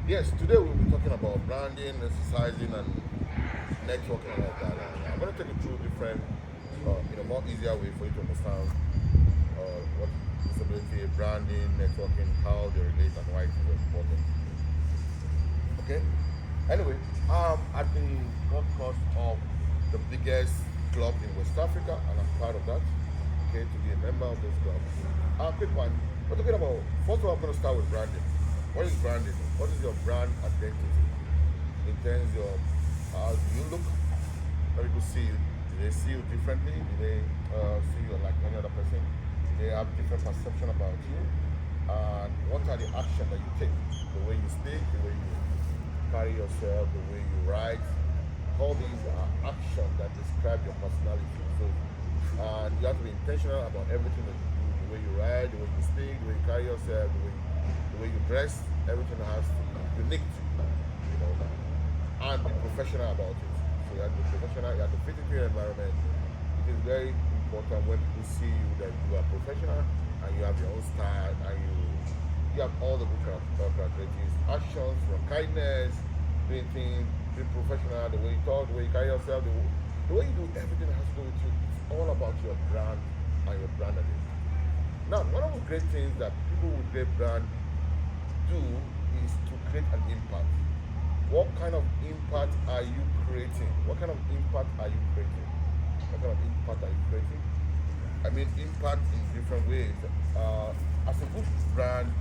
Yes, today we'll be talking about branding, exercising, and networking and all of that. And I'm going to take you through different, in a more easier way for you to understand what disability, branding, networking, how they relate, and why it is important. Okay. Anyway, I'm at the golf course of the biggest club in West Africa, and I'm proud of that. Okay, to be a member of this club. Quick one. We're talking about. First of all, I'm going to start with branding. What is branding? What is your brand identity? In terms of how do you look? How people see you? Do they see you differently? Do they see you like any other person? Do they have different perception about you? And what are the actions that you take? The way you speak, the way you carry yourself, the way you write. All these are actions that describe your personality. So, and you have to be intentional about everything that you do. The way you write, the way you speak, the way you carry yourself, the way you dress. Everything has to be unique to you. You know, and be professional about it. So you have to be professional. You have to fit into your environment. It is very important when people see you that you are professional and you have your own style and you have all the good characteristics, actions, from kindness, doing things, being professional, the way you talk, the way you carry yourself, the way you do everything that has to do with you. It's all about your brand and your brand identity. Now, one of the great things that people with great brand do is to create an impact. What kind of impact are you creating? What kind of impact are you creating? What kind of impact are you creating? I mean, impact in different ways. As a good brand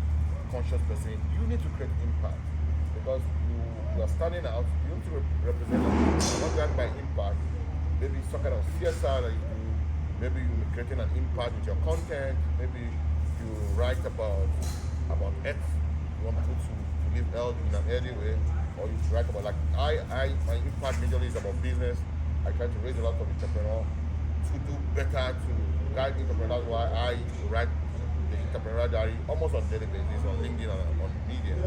conscious person, you need to create impact because you are standing out. You need to represent what that by impact. Maybe some kind of CSR that you do. Maybe you're creating an impact with your content. Maybe you write about X. You want people to live health in an healthy way, or you write about like my impact majorly is about business. I try to raise a lot of entrepreneurs to do better to guide entrepreneurs. That's why I write the entrepreneur diary almost on a daily basis on LinkedIn and on Medium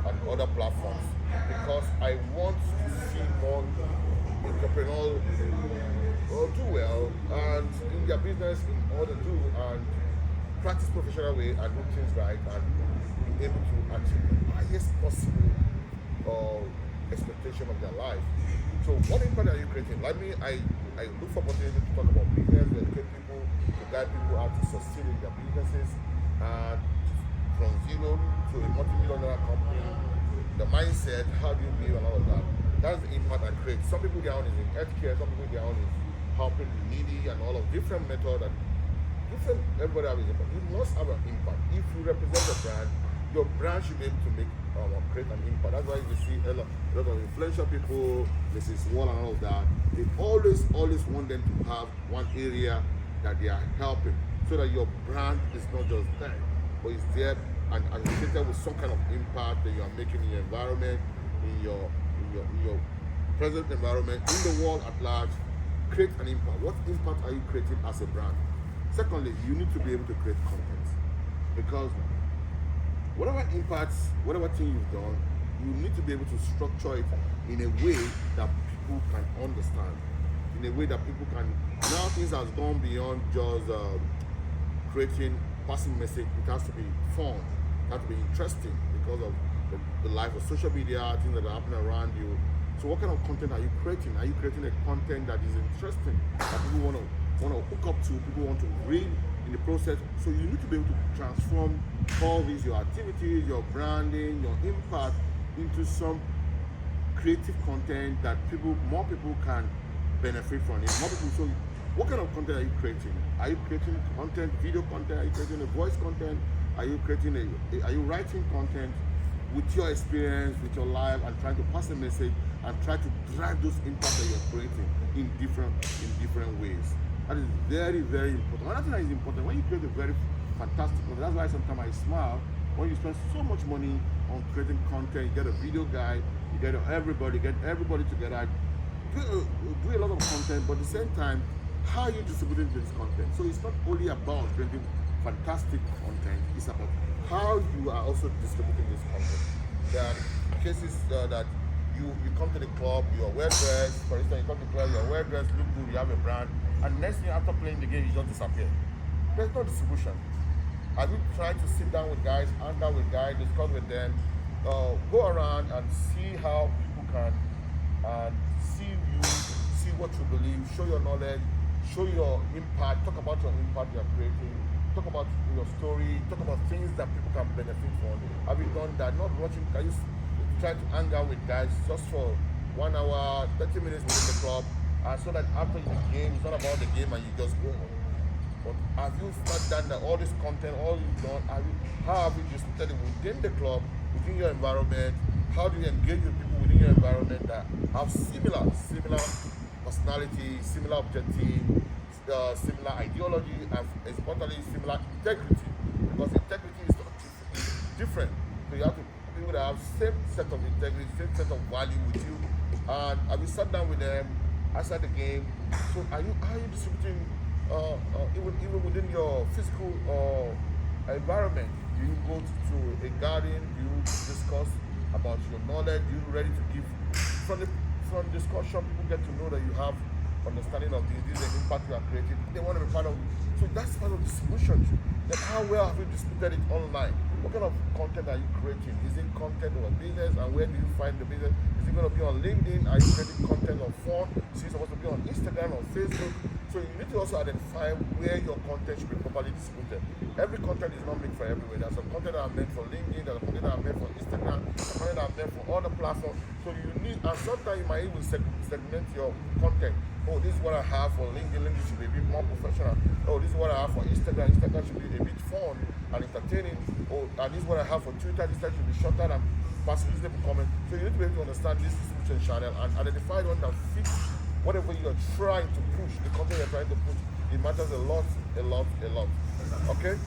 and other platforms because I want to see more entrepreneurs do well and in their business in order to do and practice professional way and do things right and be able to achieve the highest possible expectation of their life. So what impact are you creating? Like me, I look for opportunity to talk about business, to educate people, to guide people how to succeed in their businesses, and from zero to a multi-million dollar company, the mindset, how do you build and all of that. That's the impact I create. Some people their own is in healthcare, some people their own is helping the needy and all of different methods and different everybody has an impact. You must have an impact. If you represent a brand, your brand should be able to make create an impact. That's why you see a lot of influential people, Mrs. Wall and all of that. They always want them to have one area that they are helping, so that your brand is not just there, but it's there and associated with some kind of impact that you are making in your environment, in your present environment, in the world at large. Create an impact. What impact are you creating as a brand? Secondly, you need to be able to create content because whatever impacts, whatever thing you've done, you need to be able to structure it in a way that people can understand, in a way that people can. Now things has gone beyond just creating passing message. It has to be fun, it has to be interesting because of the life of social media, things that are happening around you. So what kind of content are you creating? Are you creating a content that is interesting, that people want to hook up to, people want to read in the process? So you need to be able to transform all these, your activities, your branding, your impact into some creative content that more people can benefit from it. More people. So what kind of content are you creating? Are you creating content, video content? Are you creating a voice content? Are you writing content with your experience, with your life, and trying to pass a message and try to drive those impacts that you're creating in different ways? That is very, very important. Another thing that is important, when you create a very fantastic content, that's why sometimes I smile when you spend so much money on creating content. You get a video guy, you get everybody together, do a lot of content, but at the same time, how are you distributing this content? So it's not only about creating fantastic content, it's about how you are also distributing this content. There are cases that you come to the club, you are well dressed. For instance, you come to the club, you are well dressed, look good, you have a brand, and next thing after playing the game, you just disappear. There's no distribution. Have you tried to sit down with guys, hang out with guys, discuss with them, go around and see how people can and see you, see what you believe, show your knowledge, show your impact, talk about your impact you are creating, talk about your story, talk about things that people can benefit from. Have you done that? Not watching, can you try to hang out with guys just for 1 hour, 30 minutes within the club, so that after the game, it's not about the game and you just go home. But have you not done that? All this content, all you've done, how have you distributed it within the club, within your environment? How do you engage with people within your environment that have similar personality, similar objective, similar ideology, and importantly, similar integrity? Because integrity is different. So you have to people that have same set of integrity, same set of value with you, and have you sat down with them outside the game? So how are you distributing even within your physical environment? Do you go to a garden? Do you discuss about your knowledge? Do you ready to give from discussion? People get to know that you have understanding of this is the impact you are creating. They want to be part of it. So that's part of distribution. Then how well have you distributed it online? What kind of content are you creating? Is it content or business? And where do you find the business? Is it going to be on LinkedIn? Are you creating content on phone? Is it supposed to be on Instagram or Facebook? So you need to also identify where your content should be properly distributed. Every content is not meant for everywhere. There's some content that are meant for LinkedIn, there's some content that are meant for Instagram, there's content that are meant for other platforms. So you need, and sometimes you might even segment your content. Oh, this is what I have for LinkedIn. LinkedIn should be a bit more professional. Oh, this is what I have for Instagram. Instagram should be a bit fun and entertaining. Oh, and this is what I have for Twitter. This should be shorter and passive comment. So you need to be able to understand this distribution channel and identify the one that fits whatever you're trying to push, the content you're trying to push. It matters a lot. Okay?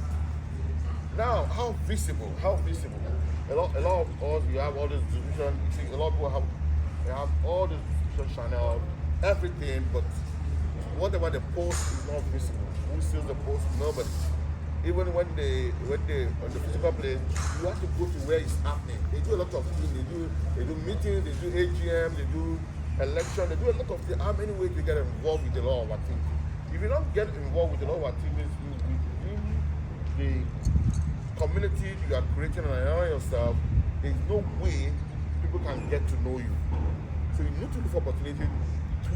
Now, how visible? A lot of us, we have all this distribution. You see, a lot of people have all this distribution channel, everything, but whatever they post is not visible. Who sees the post? Nobody. Even when they on the physical place, you have to go to where it's happening. They do a lot of things. They do meetings. They do AGM. They do election. They do a lot of things. How many ways to get involved with a lot of activities? If you don't get involved with a lot of activities, within the community you are creating around yourself, there's no way people can get to know you. So you need to look for opportunity to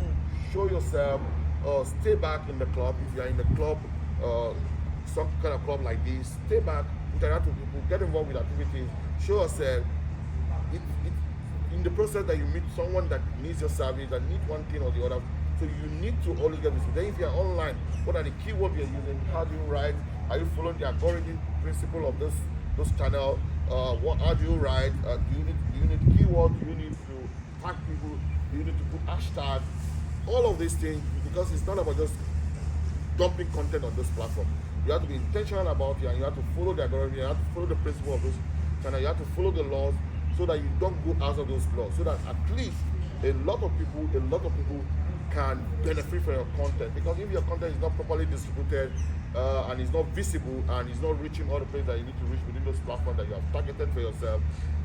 show yourself, stay back in the club. If you are in the club, some kind of club like this, stay back, interact with people, get involved with activities, show yourself. In the process that you meet someone that needs your service, that needs one thing or the other, so you need to always get this. Then if you're online, what are the keywords you're using? How do you write? Are you following the algorithm principle of those channel? How do you write? Do you need keywords? Do you need to tag people? Do you need to put hashtags? All of these things, because it's not about just dumping content on this platform. You have to be intentional about it, and you have to follow the algorithm. You have to follow the principle of those channels. You have to follow the laws so that you don't go out of those laws. So that at least a lot of people can benefit from your content. Because if your content is not properly distributed and is not visible and is not reaching all the places that you need to reach within those platforms that you have targeted for yourself,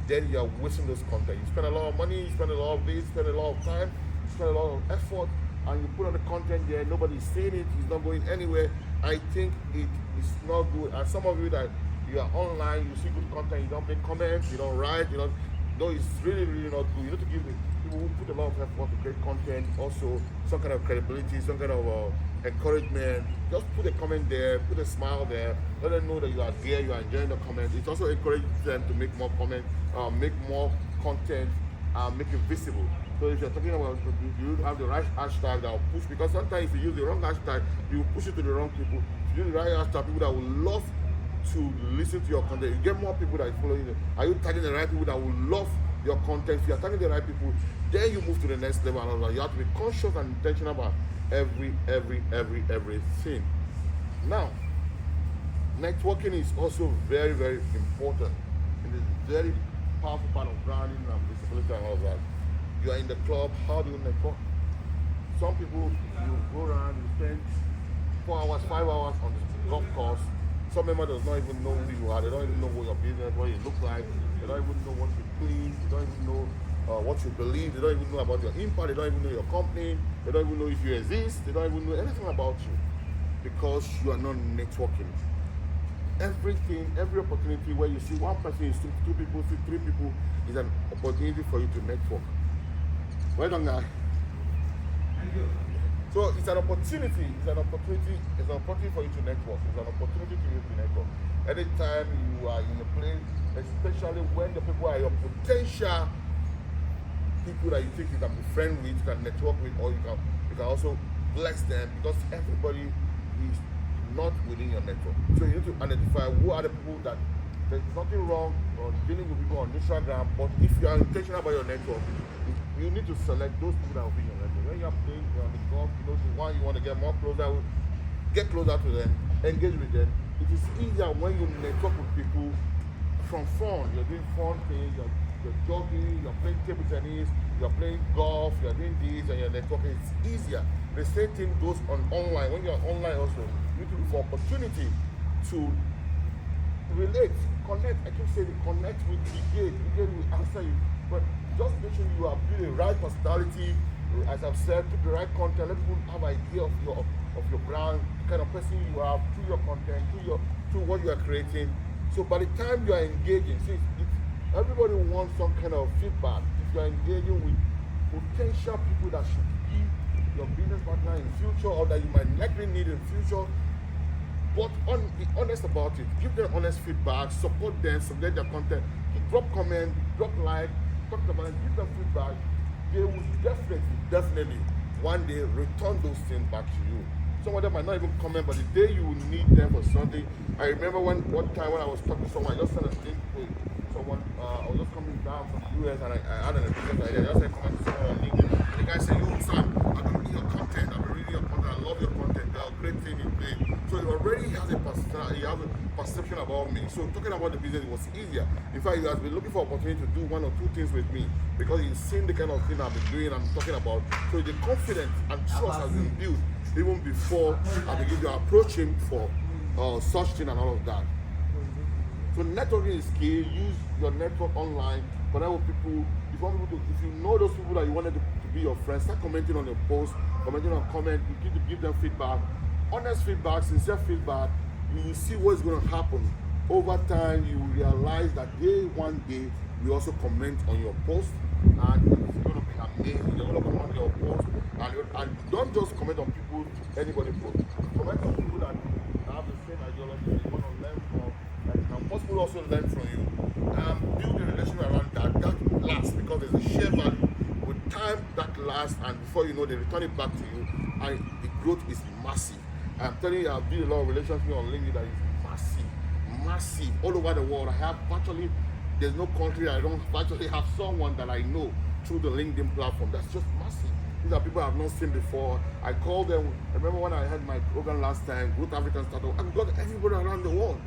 then you are wasting those content. You spend a lot of money, you spend a lot of days, spend a lot of time, you spend a lot of effort, and you put on the content there, nobody's seeing it, it's not going anywhere. I think it is not good. And some of you that you are online, you see good content, you don't make comments, you don't write, no, it's really, really not good. You need to give people who put a lot of effort to create content also some kind of credibility, some kind of encouragement. Just put a comment there, put a smile there, let them know that you are there, you are enjoying the comment. It also encourages them to make more comments, make more content, make it visible. So if you're talking about, you have the right hashtag that will push, because sometimes if you use the wrong hashtag, you push it to the wrong people. If you use the right hashtag, people that will love to listen to your content, you get more people that are following you. Are you tagging the right people that will love your content? If you're tagging the right people, then you move to the next level. And you have to be conscious and intentional about everything. Now, networking is also very, very important. It is a very powerful part of branding and visibility and all of that. You are in the club, how do you network? Some people, you go around, you spend 4 hours, 5 hours on the golf course. Some member does not even know who you are. They don't even know what your business, what you look like. They don't even know what you clean. They don't even know what you believe. They don't even know about your impact. They don't even know your company. They don't even know if you exist. They don't even know anything about you because you are not networking. everything, every opportunity where you see one person, you see two people, see three people, is an opportunity for you to network. Well done, guy. So it's an opportunity. It's an opportunity for you to network. It's an opportunity to you to network. Anytime you are in a place, especially when the people are your potential people that you think you can be friend with, you can network with, or you can also bless them, because everybody is not within your network. So you need to identify who are the people that there's nothing wrong on dealing with people on Instagram, but if you are intentional about your network, you need to select those people that will be in your network. When you are playing on the golf, you know the one you want to get more closer with, get closer to them, engage with them. It is easier when you network with people from fun. You're doing fun things, you're jogging, you're playing table tennis, you're playing golf, you're doing this, and you're networking. It's easier. The same thing goes on online. When you're online also, you need to look for opportunity to relate, connect. I keep saying connect with Brigade. Brigade will answer you. But just make sure you are building the right personality. As I've said, put the right content. Let people have an idea of your brand, the kind of person you are through your content, through what you are creating. So by the time you are engaging, see, everybody wants some kind of feedback. If you are engaging with potential people that should be your business partner in future, or that you might likely need in future, but be honest about it. Give them honest feedback, support them, submit their content, drop comment, drop like, talk about it, give them feedback. They will definitely one day return those things back to you. Some of them might not even comment, but the day you will need them for something. I remember one time when I was talking to someone, I just sent a thing to someone, I was just coming down from the US, and I had an business idea. I just said, comment to someone on LinkedIn. And the guy said, yo, Sam, I've been reading your content. I've been reading your content. I love your content. There are great things you play. So he already has a perception about me. So talking about the business was easier. In fact, he has been looking for opportunity to do one or two things with me, because he's seen the kind of thing I've been doing, I'm talking about. So the confidence and trust has been built even before I begin to approach him for such thing and all of that. So networking is key. Use your network online. Connect with people. If you know those people that you wanted to be your friends, start commenting on your post, commenting on comment. You need to give them feedback, honest feedback, sincere feedback. You will see what's going to happen. Over time, you will realize that one day, we also comment on your post, and it's going to be amazing. You're going to comment on your post, and don't just comment on people, anybody post. Comment on people that have the same ideology you want to learn from, and most people also learn from you. Build a relationship around that lasts, because there's a shared value. With time, that lasts, and before you know, they return it back to you, and the growth is massive. I'm telling you, I've built a lot of relationships on LinkedIn that is massive, all over the world. I have virtually, there's no country I don't virtually have someone that I know through the LinkedIn platform. That's just massive. These are people I've not seen before. I called them. I remember when I had my program last time, Growth African Startup, I've got everybody around the world.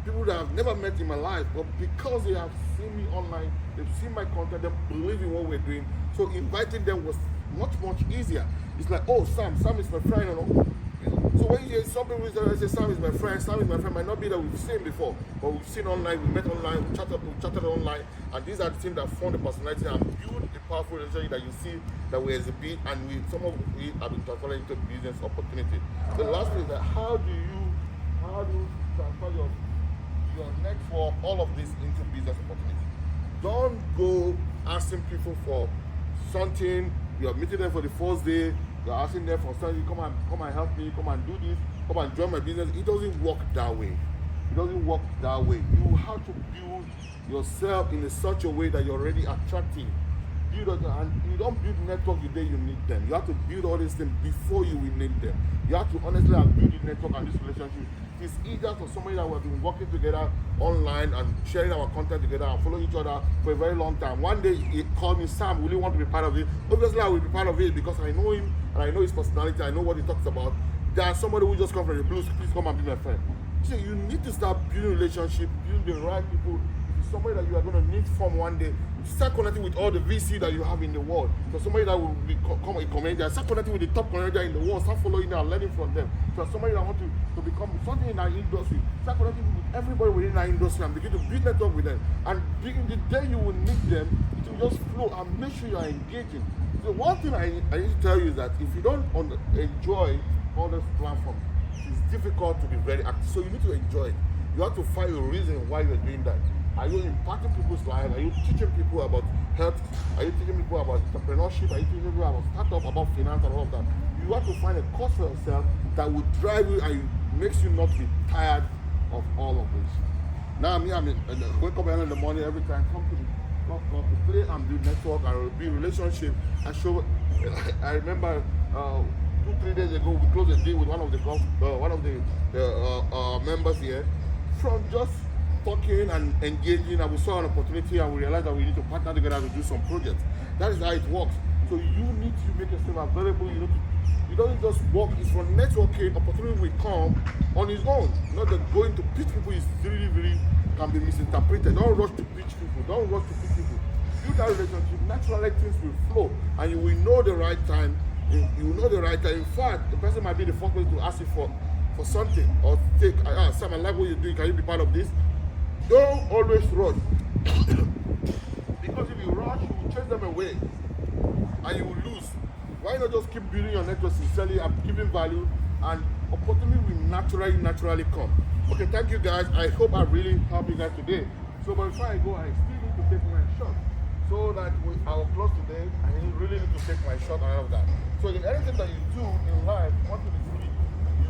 People that I've never met in my life, but because they have seen me online, they've seen my content, they believe in what we're doing. So inviting them was much easier. It's like, oh, Sam is my friend, you know. So when you hear some people say Sam is my friend might not be that we've seen before, but we've seen online, we met online, we chatted online, and these are the things that form the personality and build the powerful relationship that you see that we exhibit, and some of we have been transferred into business opportunity. The last thing is that how do you transfer your network, all of this into business opportunity? Don't go asking people for something. You're meeting them for the first day. You're asking them for something. Come and help me. Come and do this. Come and join my business. It doesn't work that way. You have to build yourself in such a way that you're already attractive. And you don't build network the day you need them. You have to build all these things before you will need them. You have to honestly build the network and this relationship. It's easier for somebody that we have been working together online and sharing our content together and following each other for a very long time. One day he called me, Sam, will you want to be part of it? Obviously I will be part of it because I know him and I know his personality, I know what he talks about. There's somebody who just comes from the blues, please come and be my friend. So you need to start building relationship, building the right people. If it's somebody that you are going to need from one day, start connecting with all the VC that you have in the world. So somebody that will become a comedian, start connecting with the top comedian in the world, start following them and learning from them. So somebody that wants to become something in our industry, start connecting with everybody within our industry and begin to build network with them. And the day you will need them, it will just flow, and make sure you are engaging. The one thing I need to tell you is that if you don't enjoy all those platforms, it's difficult to be very active. So you need to enjoy it. You have to find a reason why you're doing that. Are you impacting people's lives? Are you teaching people about health? Are you teaching people about entrepreneurship? Are you teaching people about startup, about finance and all of that? You have to find a cause for yourself that will drive you and makes you not be tired of all of this. Now me, wake up early in the morning every time, come to play and build network and build relationship. I remember 2-3 days ago we closed a deal with one of the members here. From just talking and engaging, and we saw an opportunity and we realized that we need to partner together to do some projects. That is how it works. So you need to make yourself available. You don't just work. It's for networking. Opportunity will come on its own. Not that going to pitch people is really can be misinterpreted. Don't rush to pitch people. Don't rush to pitch people. Build that relationship. Naturally things will flow, and you will know the right time. You will know the right time. In fact, the person might be the first person to ask you for something, or take, Sam, I like what you're doing, can you be part of this? Don't always rush. Because if you rush, you will chase them away and you will lose. Why not just keep building your network sincerely and giving value, and opportunity will naturally come. Okay, thank you guys. I hope I really helped you guys today. So but before I go, I still need to take my shot. So that with our close today, I really need to take my shot and all of that. So in anything that you do in life, one thing is key.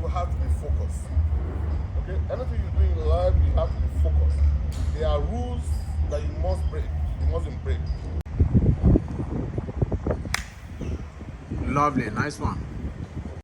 You have to be focused. Okay? Anything you do in life, you have to be focused. There are rules that you must break. You mustn't break. Lovely, nice one.